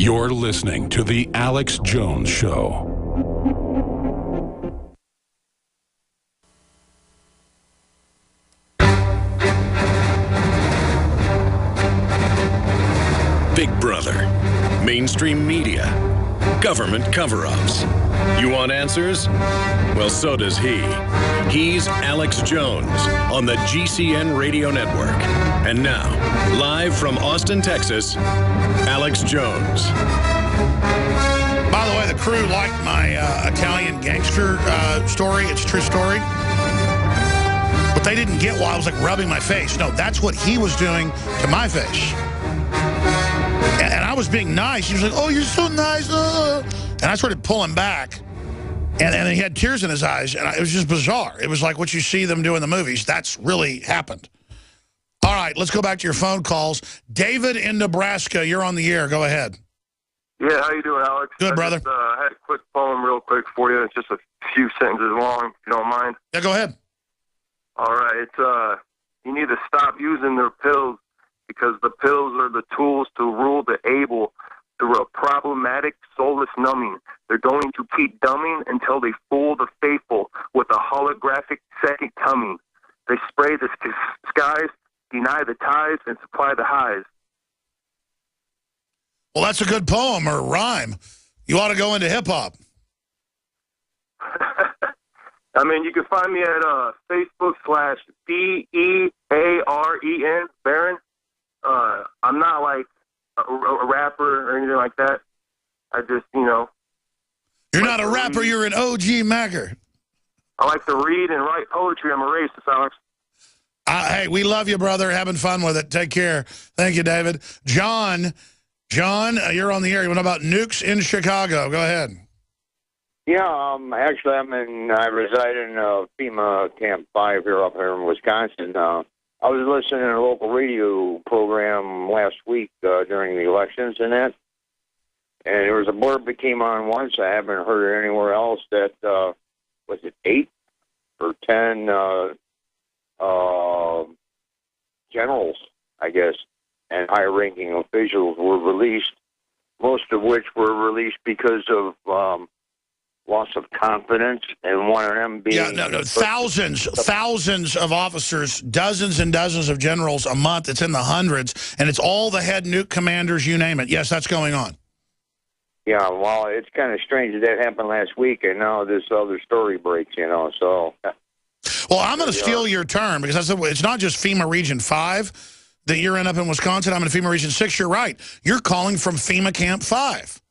You're listening to The Alex Jones Show. Big Brother, mainstream media, government cover-ups. You want answers? Well, so does he. He's Alex Jones on the GCN Radio Network. And now, live from Austin, Texas, Alex Jones. By the way, the crew liked my Italian gangster story. It's a true story. But they didn't get why I was like rubbing my face. No, that's what he was doing to my face. And I was being nice. He was like, oh, you're so nice. And I started pulling back. And he had tears in his eyes. And it was just bizarre. It was like what you see them do in the movies. That's really happened. All right, let's go back to your phone calls. David in Nebraska, you're on the air. Go ahead. Yeah, how you doing, Alex? Good, brother. I had a quick poem real quick for you. It's just a few sentences long, if you don't mind. Yeah, go ahead. All right, it's, you need to stop using their pills because the pills are the tools to rule the able through a problematic, soulless numbing. They're going to keep dumbing until they fool the faithful with a holographic second coming. They spray the skies, deny the ties, and supply the highs. Well, that's a good poem or rhyme. You ought to go into hip-hop. I mean, you can find me at Facebook /BEAREN, Baron. I'm not like a rapper or anything like that. I just, you know. You're not a rapper, you're an OG Macker. I like to read and write poetry. I'm a racist, Alex. Hey, we love you, brother. Having fun with it. Take care. Thank you, David. John, you're on the air. What about nukes in Chicago? Go ahead. Yeah, actually, I reside in FEMA Camp 5 up here in Wisconsin. I was listening to a local radio program last week during the elections and that. And there was a blurb that came on once. I haven't heard it anywhere else that, was it 8 or 10 generals, I guess, and high-ranking officials were released, most of which were released because of loss of confidence, and one of them being... Yeah, thousands of officers, dozens and dozens of generals a month. It's in the hundreds, and it's all the head nuke commanders, you name it. Yes, that's going on. Yeah, well, it's kind of strange that happened last week, and now this other story breaks, you know, so... Well, I'm going to steal your term, because it's not just FEMA Region 5 that you're in up in Wisconsin. I'm in FEMA Region 6. You're right. You're calling from FEMA Camp 5.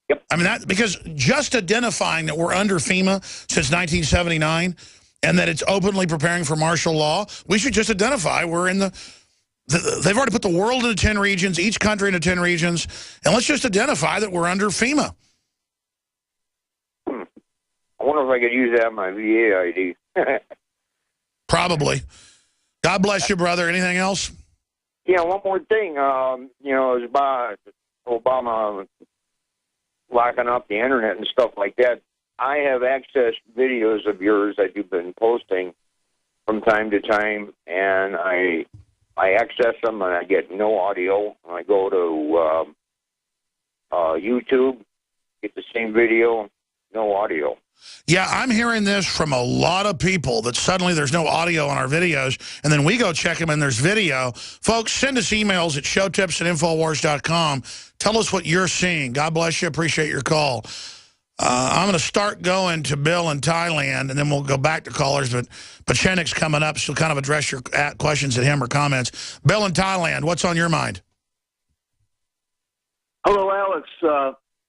Yep. I mean, because just identifying that we're under FEMA since 1979 and that it's openly preparing for martial law, we should just identify we're in they've already put the world into 10 regions, each country into 10 regions, and let's just identify that we're under FEMA. I wonder if I could use that on my VA ID. Probably. God bless you, brother. Anything else? Yeah, one more thing. You know, it was about Obama locking up the internet and stuff like that. I have accessed videos of yours that you've been posting from time to time, and I access them and I get no audio. I go to YouTube, get the same video, no audio. Yeah, I'm hearing this from a lot of people that suddenly there's no audio on our videos, and then we go check them and there's video. Folks, send us emails at showtips@infowars.com. Tell us what you're seeing. God bless you. Appreciate your call. I'm going to start going to Bill in Thailand, and then we'll go back to callers, but Pachenik's coming up, so kind of address your questions at him or comments. Bill in Thailand, what's on your mind? Hello, Alex.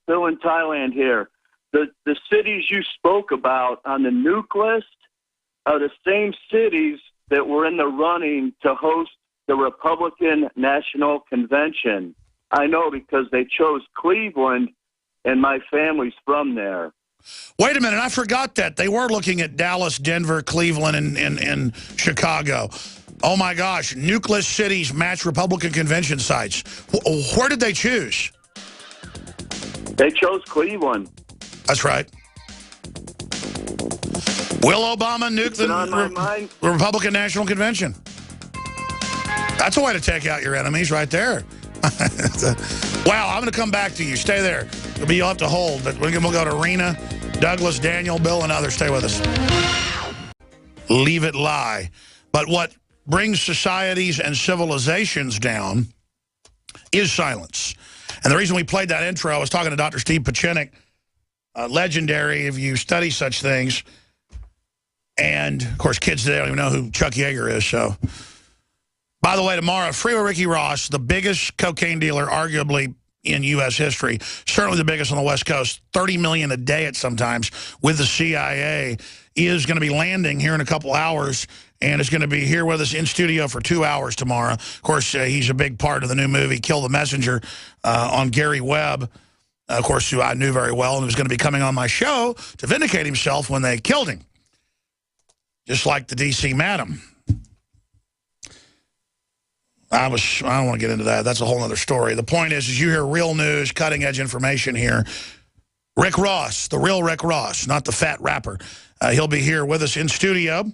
Bill in Thailand here. The cities you spoke about on the nuke list are the same cities that were in the running to host the Republican National Convention. I know because they chose Cleveland, and my family's from there. Wait a minute, I forgot that. They were looking at Dallas, Denver, Cleveland, and Chicago. Oh, my gosh. Nukeless cities match Republican convention sites. Where did they choose? They chose Cleveland. That's right. Will Obama nuke the Republican National Convention? That's a way to take out your enemies right there. Wow, I'm going to come back to you. Stay there. You'll have to hold, but we'll go to Rena, Douglas, Daniel, Bill, and others. Stay with us. Leave it lie. But what brings societies and civilizations down is silence. And the reason we played that intro, I was talking to Dr. Steve Pachinik, legendary if you study such things. And, of course, kids today don't even know who Chuck Yeager is. So, by the way, tomorrow, Freeway Ricky Ross, the biggest cocaine dealer, arguably, in U.S. history, certainly the biggest on the West Coast, 30 million a day at sometimes with the CIA, is going to be landing here in a couple hours and is going to be here with us in studio for 2 hours tomorrow. Of course, he's a big part of the new movie, Kill the Messenger, on Gary Webb, of course, who I knew very well, and was going to be coming on my show to vindicate himself when they killed him, just like the D.C. Madam. I don't want to get into that. That's a whole other story. The point is you hear real news, cutting-edge information here. Rick Ross, the real Rick Ross, not the fat rapper. He'll be here with us in studio.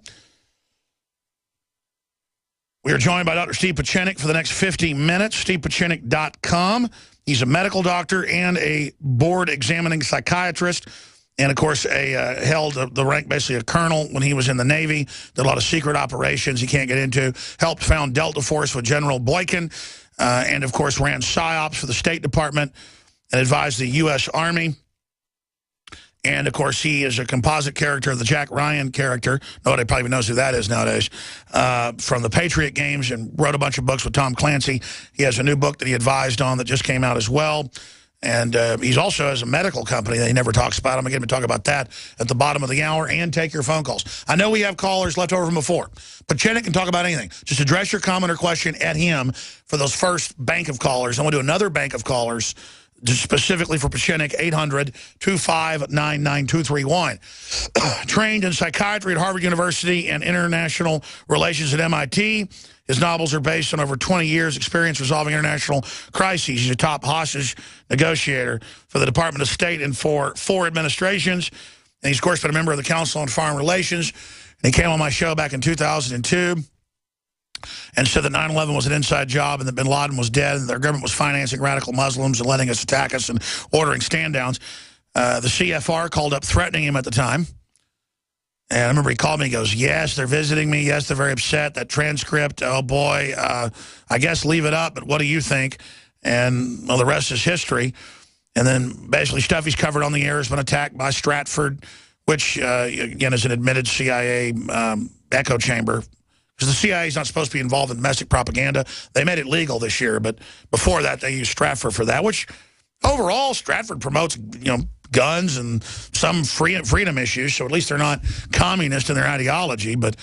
We are joined by Dr. Steve Pachinik for the next 50 minutes, stevepachinik.com. He's a medical doctor and a board-examining psychiatrist. And, of course, held the rank, basically a colonel when he was in the Navy, did a lot of secret operations he can't get into, helped found Delta Force with General Boykin, and, of course, ran PSYOPs for the State Department and advised the U.S. Army. And, of course, he is a composite character, the Jack Ryan character. Nobody probably knows who that is nowadays, from the Patriot games, and wrote a bunch of books with Tom Clancy. He has a new book that he advised on that just came out as well. And he's also has a medical company that he never talks about. I'm going to talk about that at the bottom of the hour and take your phone calls. I know we have callers left over from before. Pachinik can talk about anything. Just address your comment or question at him for those first bank of callers. I'm going to do another bank of callers just specifically for Pachinik, 800-259-9231. Trained in psychiatry at Harvard University and international relations at MIT. His novels are based on over 20 years' experience resolving international crises. He's a top hostage negotiator for the Department of State and for four administrations. And he's, of course, been a member of the Council on Foreign Relations. And he came on my show back in 2002 and said that 9/11 was an inside job and that bin Laden was dead and their government was financing radical Muslims and letting us attack us and ordering stand-downs. The CFR called up threatening him at the time. And I remember he called me, he goes, yes, they're visiting me. Yes, they're very upset. That transcript, oh, boy, I guess leave it up, but what do you think? And, well, the rest is history. And then basically stuff he's covered on the air has been attacked by Stratford, which, again, is an admitted CIA echo chamber. Because the CIA is not supposed to be involved in domestic propaganda. They made it legal this year, but before that, they used Stratford for that, which overall, Stratford promotes, guns and some freedom issues, so at least they're not communist in their ideology. But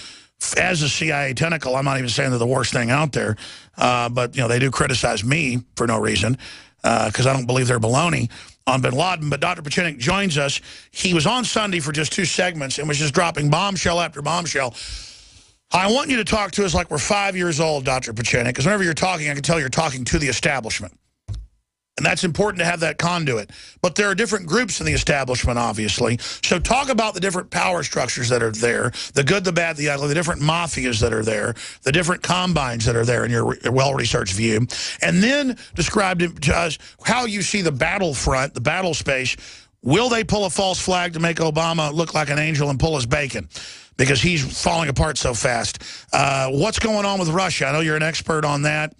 as a CIA tentacle, I'm not even saying they're the worst thing out there. But, they do criticize me for no reason because I don't believe they're baloney on bin Laden. But Dr. Pachinik joins us. He was on Sunday for just 2 segments and was just dropping bombshell after bombshell. I want you to talk to us like we're 5 years old, Dr. Pachinik, because whenever you're talking, I can tell you're talking to the establishment. And that's important to have that conduit. But there are different groups in the establishment, obviously. So talk about the different power structures that are there, the good, the bad, the ugly, the different mafias that are there, the different combines that are there in your well-researched view. And then describe to us how you see the battlefront, the battle space. Will they pull a false flag to make Obama look like an angel and pull his bacon? Because he's falling apart so fast. What's going on with Russia? I know you're an expert on that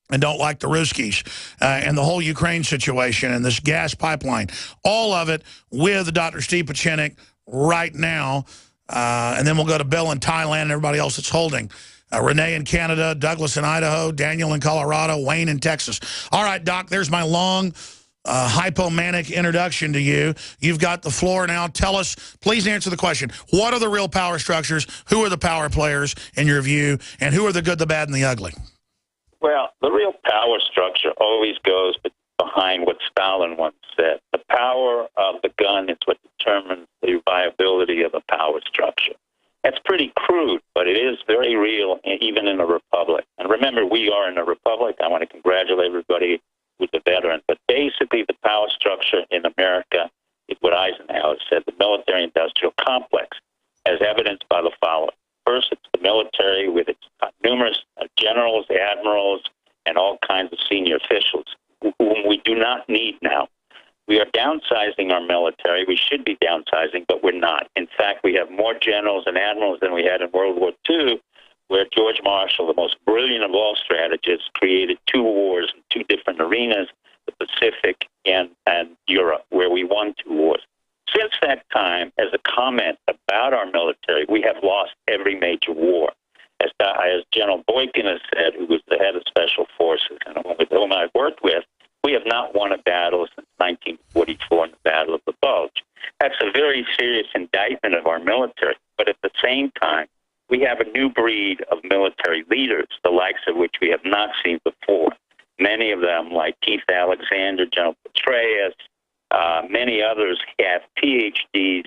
and don't like the Ruskies, and the whole Ukraine situation and this gas pipeline. All of it with Dr. Steve Pachinik right now. And then we'll go to Bill in Thailand and everybody else that's holding. Renee in Canada, Douglas in Idaho, Daniel in Colorado, Wayne in Texas. All right, Doc, there's my long hypomanic introduction to you. You've got the floor now. Tell us, please answer the question. What are the real power structures? Who are the power players in your view? And who are the good, the bad, and the ugly? Well, the real power structure always goes behind what Stalin once said. The power of the gun is what determines the viability of a power structure. That's pretty crude, but it is very real, even in a republic. And remember, we are in a republic. I want to congratulate everybody who's a veteran. But basically, the power structure in America is what Eisenhower said, the military-industrial complex, as evidenced by the following. First, it's the military with its numerous generals, admirals, and all kinds of senior officials whom we do not need now. We are downsizing our military. We should be downsizing, but we're not. In fact, we have more generals and admirals than we had in World War II, where George Marshall, the most brilliant of all strategists, created 2 wars in 2 different arenas, the Pacific and Europe, where we won 2 wars. Since that time, as a comment about our military, we have lost every major war. As General Boykin has said, who was the head of Special Forces and with whom I've worked with, we have not won a battle since 1944 in the Battle of the Bulge. That's a very serious indictment of our military. But at the same time, we have a new breed of military leaders, the likes of which we have not seen before. Many of them, like Keith Alexander, General Petraeus, many others have PhDs